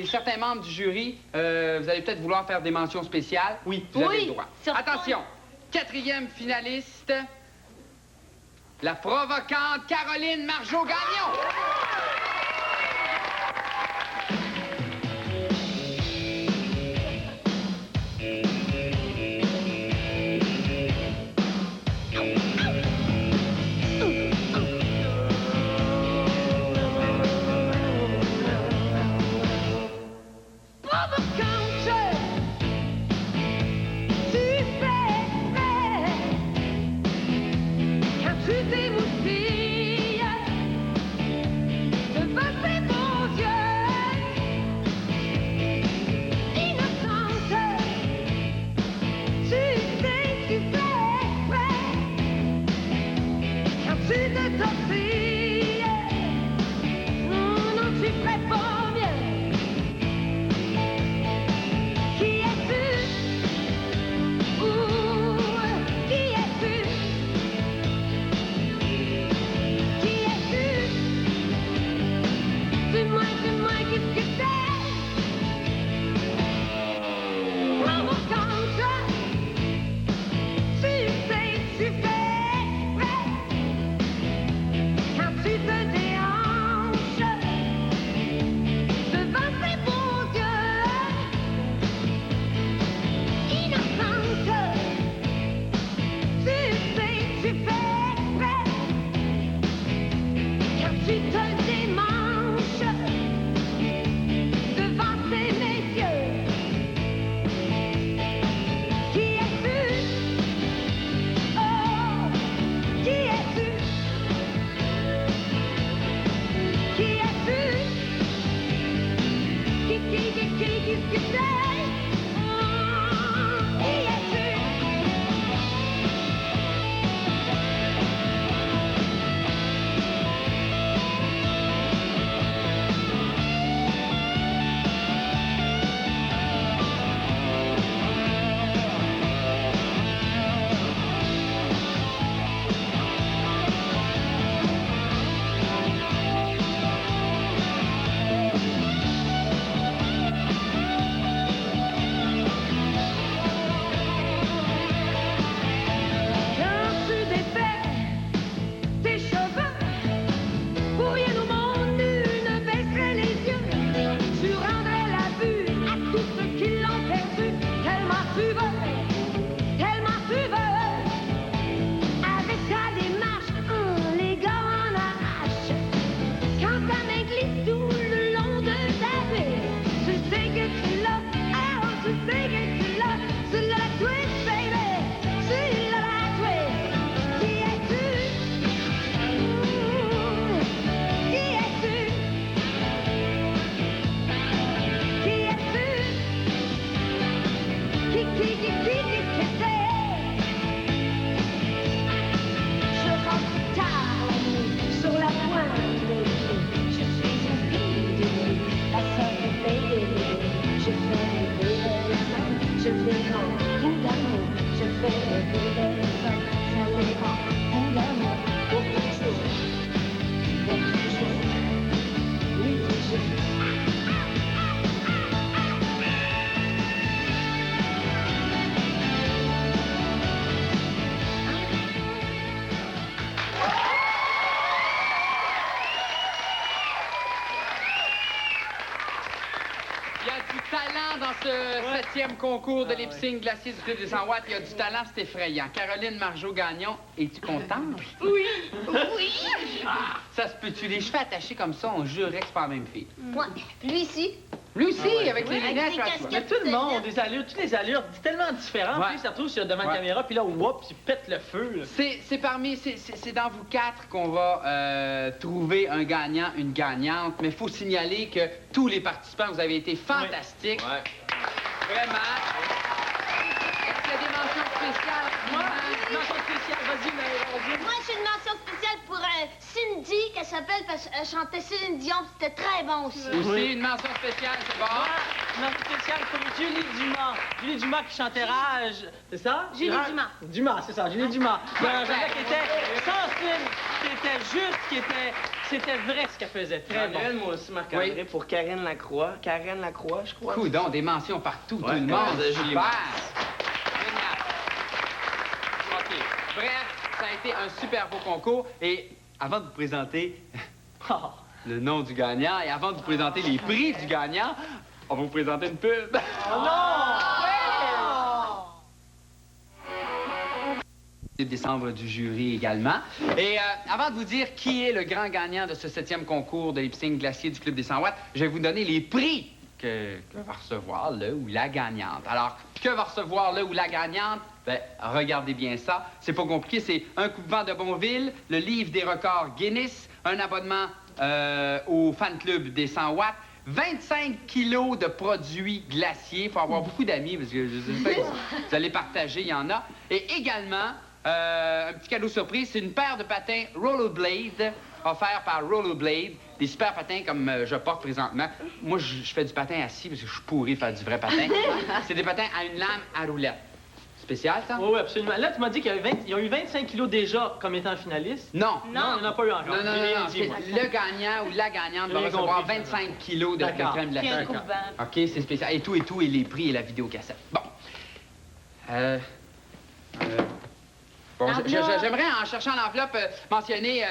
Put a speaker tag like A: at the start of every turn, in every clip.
A: certains membres du jury, vous allez peut-être vouloir faire des mentions spéciales. Oui, vous avez le droit. Attention, 4e finaliste, la provocante Caroline Margeau-Gagnon. Concours de lip-sync glacier du Club des 100 watts. Il y a du talent, c'est effrayant. Caroline Margeau-Gagnon, es-tu contente?
B: Oui, oui.
A: Ah, ça se peut-tu? Les cheveux attachés comme ça, on jurerait que c'est pas la même fille.
B: Moi, lui ici.
A: Lui aussi, avec les lunettes.
C: Mais tout le monde, des allures, toutes les allures, tellement différentes. Puis il se retrouve devant la caméra, puis là, whoop, il pète le feu.
A: C'est dans vous quatre qu'on va trouver un gagnant, une gagnante. Mais il faut signaler que tous les participants, vous avez été fantastiques.
D: Ouais.
A: Vraiment. Est-ce qu'il y a des mentions spéciales?
C: Moi, une mention spéciale, vas-y, vas-y.
B: Moi, j'ai une mention spéciale pour Cindy, qu'elle s'appelle, parce qu'elle chantait Céline Dion, c'était très bon aussi.
A: Aussi, une mention spéciale, c'est bon.
C: mention spéciale pour Julie Dumas. Julie Dumas qui chantait Rage, c'est ça?
B: Julie Dumas.
C: Dumas, c'est ça, Julie Dumas. Un chanteur qui était sensible, qui était juste, C'était vrai ce qu'elle faisait, très bon.
D: Moi aussi, Marc-André, pour Karen Lacroix. Karen Lacroix, je crois.
A: Coudon, des mentions partout, tout le monde. Super! Génial. OK. Bref, ça a été un super beau concours. Et avant de vous présenter le nom du gagnant et avant de vous présenter les prix du gagnant, on va vous présenter une pub.
C: Oh non!
A: Décembre du jury également. Et avant de vous dire qui est le grand gagnant de ce 7e concours de lip-sync glacier du Club des 100 watts, je vais vous donner les prix que va recevoir le ou la gagnante. Alors, que va recevoir le ou la gagnante? Ben, regardez bien ça. C'est pas compliqué. C'est un coupe-vent de Bonville, le livre des records Guinness, un abonnement au fan club des 100 watts, 25 kilos de produits glaciers. Il faut avoir beaucoup d'amis parce que je sais que vous allez partager, il y en a. Et également, un petit cadeau surprise, c'est une paire de patins Rollerblade, offert par Rollerblade. Des super patins comme je porte présentement. Moi, je fais du patin assis parce que je suis pourri de faire du vrai patin. C'est des patins à une lame à roulette. Spécial, ça?
C: Oui, absolument. Là, tu m'as dit qu'ils ont eu 25 kilos déjà comme étant finalistes.
A: Non.
C: Non, il n'y en a pas eu encore.
A: Non. Le gagnant ou la gagnante va recevoir 25 kilos de crème glacée. OK, c'est spécial. Et tout, et les prix et la vidéocassette. Bon. Bon, j'aimerais, en cherchant l'enveloppe, mentionner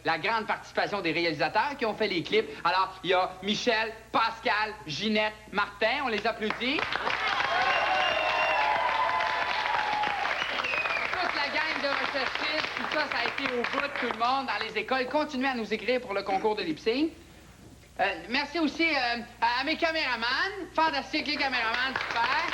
A: la grande participation des réalisateurs qui ont fait les clips. Alors, il y a Michel, Pascal, Ginette, Martin. On les applaudit. Toute la gang de recherchistes, tout ça, ça a été au bout de tout le monde dans les écoles. Continuez à nous écrire pour le concours de lip-sync. Merci aussi à mes caméramans. Fantastique, les caméramans, super.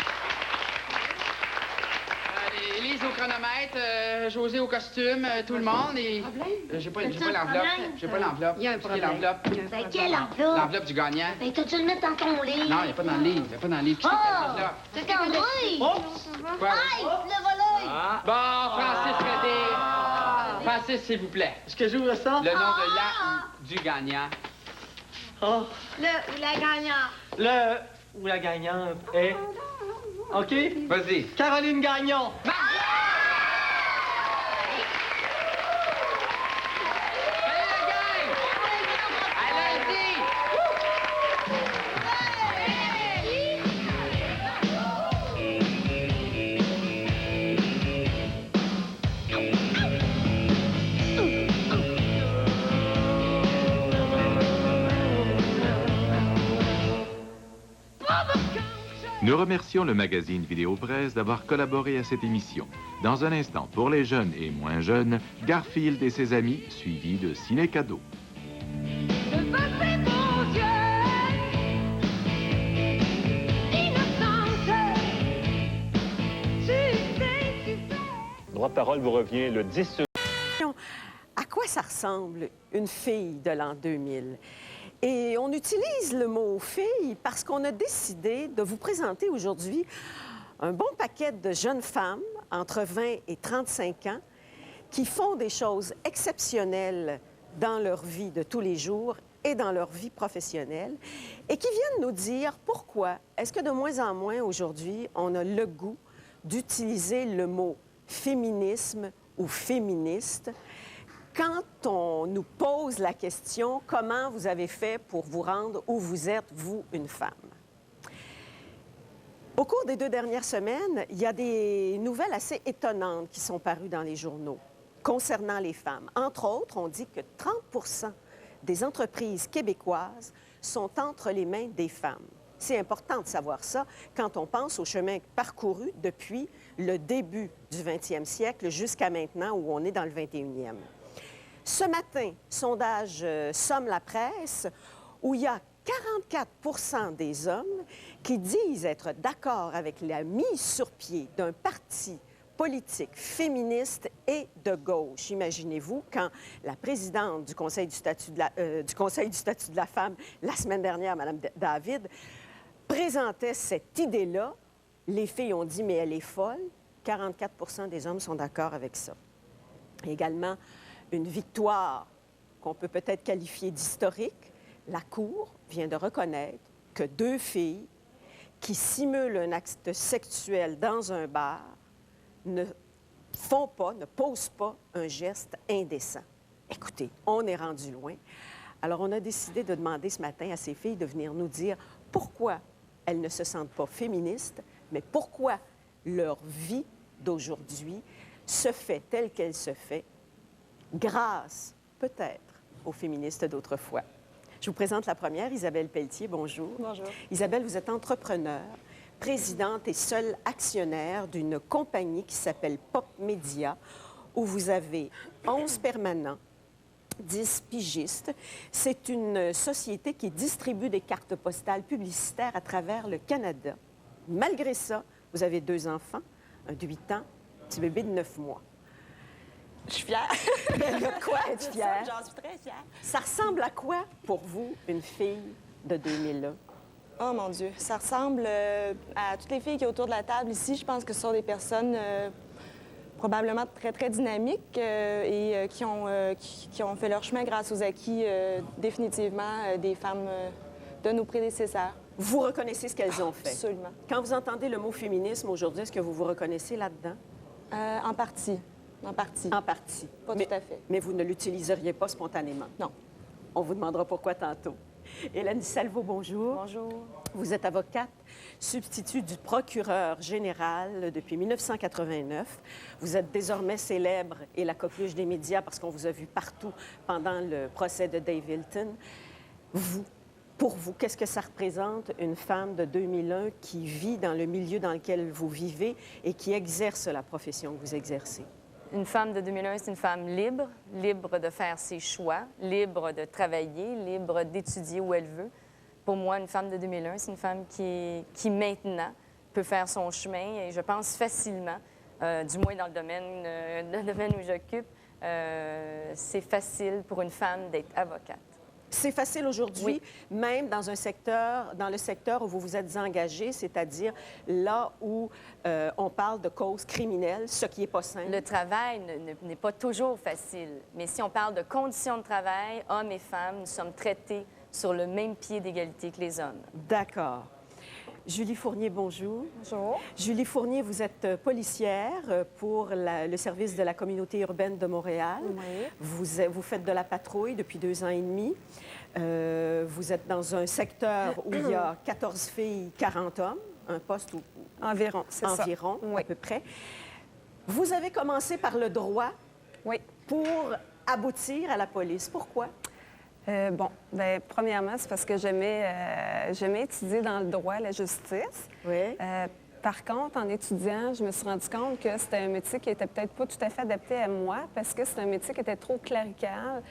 A: Élise au chronomètre, José au costume, tout le monde et... J'ai pas l'enveloppe. J'ai pas l'enveloppe.
B: Il y a un problème.
A: L'enveloppe.
B: Ben, quelle enveloppe?
A: L'enveloppe du gagnant.
B: Ben, t'as-tu le mettre dans ton livre?
A: Non, il n'y a pas dans le livre. Il n'y a pas dans le livre. Qui c'est qui a l'enveloppe?
B: C'est André!
A: Quoi?
B: Aïe, le voleur!
A: Bon, Francis Redé. Francis, s'il vous plaît.
C: Est-ce que j'ouvre ça?
A: Le nom de la ou du gagnant.
C: Oh.
B: Le ou la gagnante.
C: Le ou la gagnante est... OK?
A: Vas-y.
C: Caroline Gagnon.
E: Nous remercions le magazine Vidéo Presse d'avoir collaboré à cette émission. Dans un instant, pour les jeunes et moins jeunes, Garfield et ses amis, suivis de Ciné Cadeau.
F: Droit de parole vous revient le 10
G: À quoi ça ressemble une fille de l'an 2000? Et on utilise le mot « fille » parce qu'on a décidé de vous présenter aujourd'hui un bon paquet de jeunes femmes entre 20 et 35 ans qui font des choses exceptionnelles dans leur vie de tous les jours et dans leur vie professionnelle et qui viennent nous dire pourquoi est-ce que de moins en moins aujourd'hui, on a le goût d'utiliser le mot « féminisme » ou « féministe » quand on nous pose la question « Comment vous avez fait pour vous rendre où vous êtes, vous, une femme? » Au cours des 2 dernières semaines, il y a des nouvelles assez étonnantes qui sont parues dans les journaux concernant les femmes. Entre autres, on dit que 30 des entreprises québécoises sont entre les mains des femmes. C'est important de savoir ça quand on pense au chemin parcouru depuis le début du 20e siècle jusqu'à maintenant où on est dans le 21e. Ce matin, sondage Somme la presse, où il y a 44 des hommes qui disent être d'accord avec la mise sur pied d'un parti politique féministe et de gauche. Imaginez-vous, quand la présidente du Conseil du statut de la femme, la semaine dernière, Mme David, présentait cette idée-là, les filles ont dit « mais elle est folle ». 44 des hommes sont d'accord avec ça. Également, une victoire qu'on peut peut-être qualifier d'historique. La Cour vient de reconnaître que 2 filles qui simulent un acte sexuel dans un bar ne font pas, ne posent pas un geste indécent. Écoutez, on est rendu loin. Alors, on a décidé de demander ce matin à ces filles de venir nous dire pourquoi elles ne se sentent pas féministes, mais pourquoi leur vie d'aujourd'hui se fait telle qu'elle se fait grâce, peut-être, aux féministes d'autrefois. Je vous présente la première, Isabelle Pelletier. Bonjour.
H: Bonjour.
G: Isabelle, vous êtes entrepreneure, présidente et seule actionnaire d'une compagnie qui s'appelle Pop Media, où vous avez 11 permanents, 10 pigistes. C'est une société qui distribue des cartes postales publicitaires à travers le Canada. Malgré ça, vous avez 2 enfants, un de 8 ans, un petit bébé de 9 mois.
H: Je suis fière.
G: De quoi être fière?
H: J'en suis très fière.
G: Ça ressemble à quoi, pour vous, une fille de 2001?
H: Oh mon Dieu, ça ressemble à toutes les filles qui sont autour de la table ici. Je pense que ce sont des personnes probablement très, très dynamiques et qui ont fait leur chemin grâce aux acquis définitivement des femmes de nos prédécesseurs.
G: Vous reconnaissez ce qu'elles ont fait?
H: Absolument.
G: Quand vous entendez le mot féminisme aujourd'hui, est-ce que vous vous reconnaissez là-dedans?
H: En partie. En partie.
G: En partie.
H: Pas tout à fait.
G: Mais vous ne l'utiliseriez pas spontanément?
H: Non.
G: On vous demandera pourquoi tantôt. Hélène Salvo, bonjour.
H: Bonjour.
G: Vous êtes avocate, substitut du procureur général depuis 1989. Vous êtes désormais célèbre et la coqueluche des médias parce qu'on vous a vu partout pendant le procès de Dave Hilton. Pour vous, qu'est-ce que ça représente une femme de 2001 qui vit dans le milieu dans lequel vous vivez et qui exerce la profession que vous exercez?
I: Une femme de 2001, c'est une femme libre, libre de faire ses choix, libre de travailler, libre d'étudier où elle veut. Pour moi, une femme de 2001, c'est une femme qui maintenant peut faire son chemin et je pense facilement, du moins dans le domaine où j'occupe, c'est facile pour une femme d'être avocate.
G: C'est facile aujourd'hui, oui. Même dans le secteur où vous vous êtes engagé, c'est-à-dire là où on parle de causes criminelles, ce qui n'est pas simple.
I: Le travail n'est pas toujours facile, mais si on parle de conditions de travail, hommes et femmes, nous sommes traités sur le même pied d'égalité que les hommes.
G: D'accord. Julie Fournier, bonjour.
H: Bonjour.
G: Julie Fournier, vous êtes policière pour le service de la communauté urbaine de Montréal.
H: Oui.
G: Vous faites de la patrouille depuis 2 ans et demi. Vous êtes dans un secteur où il y a 14 filles, 40 hommes, un poste où...
H: Environ, c'est ça.
G: Environ,
H: oui.
G: À peu près. Vous avez commencé par le droit pour aboutir à la police. Pourquoi?
H: Bien, premièrement, c'est parce que j'aimais étudier dans le droit, la justice.
G: Oui.
H: Par contre, en étudiant, je me suis rendu compte que c'était un métier qui était peut-être pas tout à fait adapté à moi parce que c'est un métier qui était trop clérical,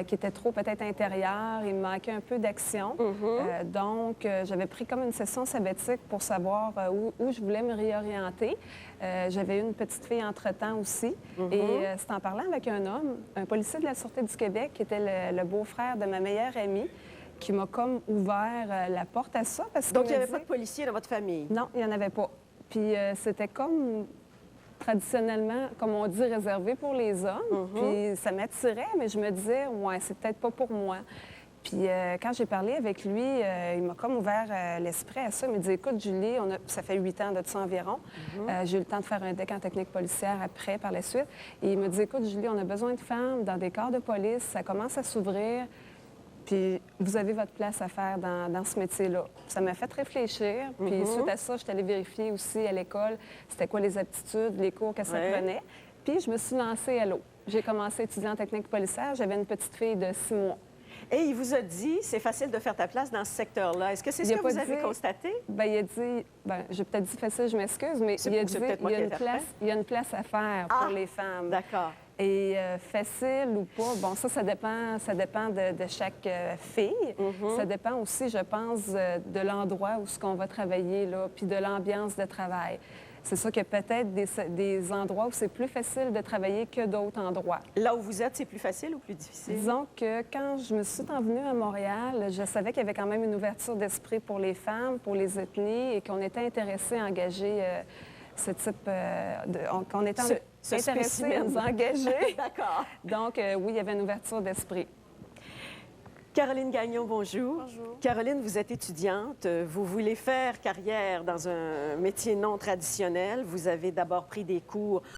H: qui était trop peut-être intérieur. Il me manquait un peu d'action. Donc, j'avais pris comme une session sabbatique pour savoir où je voulais me réorienter. J'avais eu une petite fille entre-temps aussi. Et c'est en parlant avec un homme, un policier de la Sûreté du Québec, qui était le beau-frère de ma meilleure amie, qui m'a comme ouvert la porte à ça. Parce
G: Donc, il n'y avait pas de policier dans votre famille?
H: Non, il n'y en avait pas. Puis c'était comme, traditionnellement, comme on dit, réservé pour les hommes. Puis ça m'attirait, mais je me disais, ouais, c'est peut-être pas pour moi. Puis quand j'ai parlé avec lui, il m'a comme ouvert l'esprit à ça. Il m'a dit, écoute, Julie, ça fait 8 ans de ça environ. J'ai eu le temps de faire un DEC en technique policière après, par la suite. Et il me dit, écoute, Julie, on a besoin de femmes dans des corps de police. Ça commence à s'ouvrir. Puis vous avez votre place à faire dans ce métier-là. Ça m'a fait réfléchir. Puis suite à ça, je suis allée vérifier aussi à l'école c'était quoi les aptitudes, les cours que ça prenait. Puis je me suis lancée à l'eau. J'ai commencé à étudier en technique policière. J'avais une petite fille de 6 mois.
G: Et il vous a dit, c'est facile de faire ta place dans ce secteur-là. Est-ce que c'est ce que vous avez constaté?
H: Bien, il a dit, j'ai peut-être dit facile, je m'excuse, mais il a dit, il y a une place à faire pour les femmes.
G: D'accord.
H: Et facile ou pas, bon, ça dépend de chaque fille. Ça dépend aussi, je pense, de l'endroit où ce qu'on va travailler, là, puis de l'ambiance de travail. C'est sûr qu'il y a peut-être des endroits où c'est plus facile de travailler que d'autres endroits.
G: Là où vous êtes, c'est plus facile ou plus difficile?
H: Disons que quand je me suis envenue à Montréal, je savais qu'il y avait quand même une ouverture d'esprit pour les femmes, pour les ethnies, et qu'on était intéressés à engager ce type qu'on était intéressés à nous engager.
G: D'accord.
H: Donc, oui, il y avait une ouverture d'esprit.
G: Caroline Gagnon, bonjour.
J: Bonjour.
G: Caroline, vous êtes étudiante. Vous voulez faire carrière dans un métier non traditionnel. Vous avez d'abord pris des cours